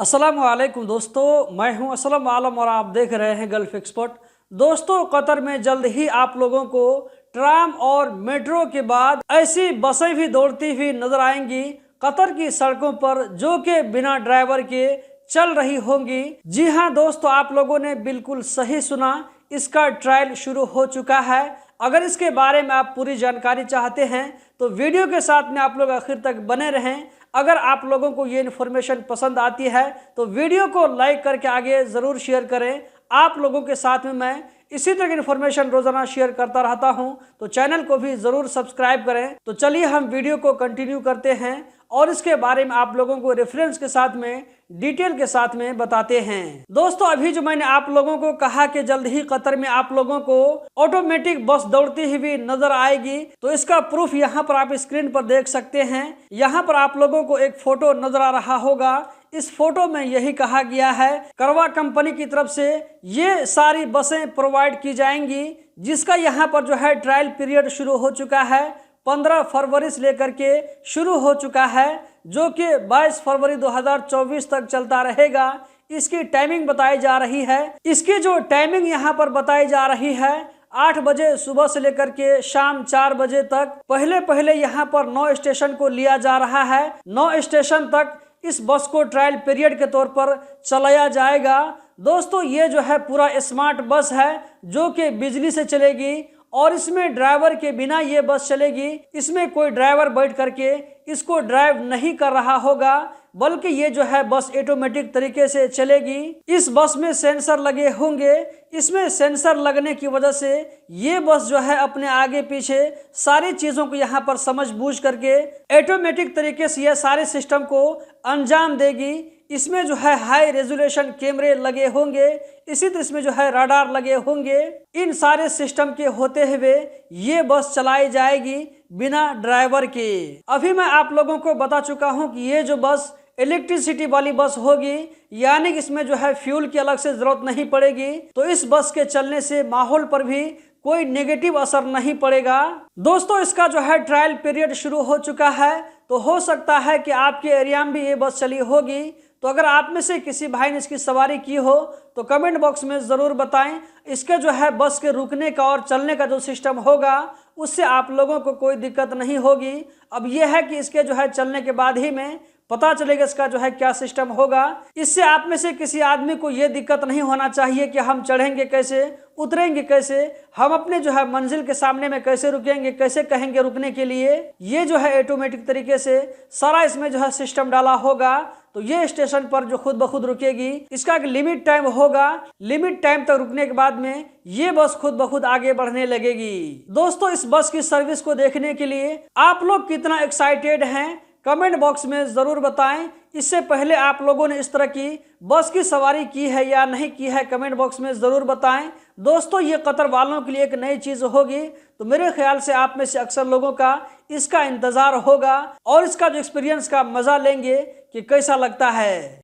अस्सलामुअलैकुम दोस्तों, मैं हूं असलम आलम और आप देख रहे हैं गल्फ एक्सपर्ट। दोस्तों, कतर में जल्द ही आप लोगों को ट्राम और मेट्रो के बाद ऐसी बसें भी दौड़ती हुई नजर आएंगी कतर की सड़कों पर, जो कि बिना ड्राइवर के चल रही होंगी। जी हां दोस्तों, आप लोगों ने बिल्कुल सही सुना, इसका ट्रायल शुरू हो चुका है। अगर इसके बारे में आप पूरी जानकारी चाहते हैं तो वीडियो के साथ में आप लोग आखिर तक बने रहें। अगर आप लोगों को ये इन्फॉर्मेशन पसंद आती है तो वीडियो को लाइक करके आगे ज़रूर शेयर करें। आप लोगों के साथ में मैं इसी तरह की इन्फॉर्मेशन रोज़ाना शेयर करता रहता हूं, तो चैनल को भी ज़रूर सब्सक्राइब करें। तो चलिए हम वीडियो को कंटिन्यू करते हैं और इसके बारे में आप लोगों को रेफरेंस के साथ में, डिटेल के साथ में बताते हैं। दोस्तों, अभी जो मैंने आप लोगों को कहा कि जल्द ही कतर में आप लोगों को ऑटोमेटिक बस दौड़ती हुई नजर आएगी, तो इसका प्रूफ यहाँ पर आप स्क्रीन पर देख सकते हैं। यहाँ पर आप लोगों को एक फोटो नजर आ रहा होगा। इस फोटो में यही कहा गया है, करवा कंपनी की तरफ से ये सारी बसें प्रोवाइड की जाएंगी, जिसका यहाँ पर जो है ट्रायल पीरियड शुरू हो चुका है। 15 फरवरी से लेकर के शुरू हो चुका है, जो कि 22 फरवरी 2024 तक चलता रहेगा। इसकी टाइमिंग बताई जा रही है। इसकी जो टाइमिंग यहाँ पर बताई जा रही है, 8 बजे सुबह से लेकर के शाम 4 बजे तक। पहले यहाँ पर 9 स्टेशन को लिया जा रहा है। 9 स्टेशन तक इस बस को ट्रायल पीरियड के तौर पर चलाया जाएगा। दोस्तों, ये जो है पूरा स्मार्ट बस है, जो कि बिजली से चलेगी और इसमें ड्राइवर के बिना ये बस चलेगी। इसमें कोई ड्राइवर बैठ करके इसको ड्राइव नहीं कर रहा होगा, बल्कि ये जो है बस ऑटोमेटिक तरीके से चलेगी। इस बस में सेंसर लगे होंगे। इसमें सेंसर लगने की वजह से ये बस जो है अपने आगे पीछे सारी चीज़ों को यहाँ पर समझ बूझ करके ऑटोमेटिक तरीके से यह सारे सिस्टम को अंजाम देगी। इसमें जो है हाई रेजोल्यूशन कैमरे लगे होंगे, इसी तरह इसमें जो है रडार लगे होंगे। इन सारे सिस्टम के होते हुए ये बस चलाई जाएगी बिना ड्राइवर के। अभी मैं आप लोगों को बता चुका हूं कि ये जो बस इलेक्ट्रिसिटी वाली बस होगी, यानी कि इसमें जो है फ्यूल की अलग से जरूरत नहीं पड़ेगी। तो इस बस के चलने से माहौल पर भी कोई नेगेटिव असर नहीं पड़ेगा। दोस्तों, इसका जो है ट्रायल पीरियड शुरू हो चुका है, तो हो सकता है कि आपके एरिया में भी ये बस चली होगी। तो अगर आप में से किसी भाई ने इसकी सवारी की हो तो कमेंट बॉक्स में ज़रूर बताएं। इसके जो है बस के रुकने का और चलने का जो सिस्टम होगा, उससे आप लोगों को कोई दिक्कत नहीं होगी। अब यह है कि इसके जो है चलने के बाद ही में पता चलेगा इसका जो है क्या सिस्टम होगा। इससे आप में से किसी आदमी को ये दिक्कत नहीं होना चाहिए कि हम चढ़ेंगे कैसे, उतरेंगे कैसे, हम अपने जो है मंजिल के सामने में कैसे रुकेंगे, कैसे कहेंगे रुकने के लिए। ये जो है ऑटोमेटिक तरीके से सारा इसमें जो है सिस्टम डाला होगा, तो ये स्टेशन पर जो खुद ब खुद रुकेगी। इसका एक लिमिट टाइम होगा, लिमिट टाइम तक रुकने के बाद में ये बस खुद ब खुद आगे बढ़ने लगेगी। दोस्तों, इस बस की सर्विस को देखने के लिए आप लोग कितना एक्साइटेड हैं, कमेंट बॉक्स में ज़रूर बताएं। इससे पहले आप लोगों ने इस तरह की बस की सवारी की है या नहीं की है, कमेंट बॉक्स में ज़रूर बताएं। दोस्तों, ये कतर वालों के लिए एक नई चीज़ होगी, तो मेरे ख्याल से आप में से अक्सर लोगों का इसका इंतज़ार होगा और इसका जो एक्सपीरियंस का मज़ा लेंगे कि कैसा लगता है।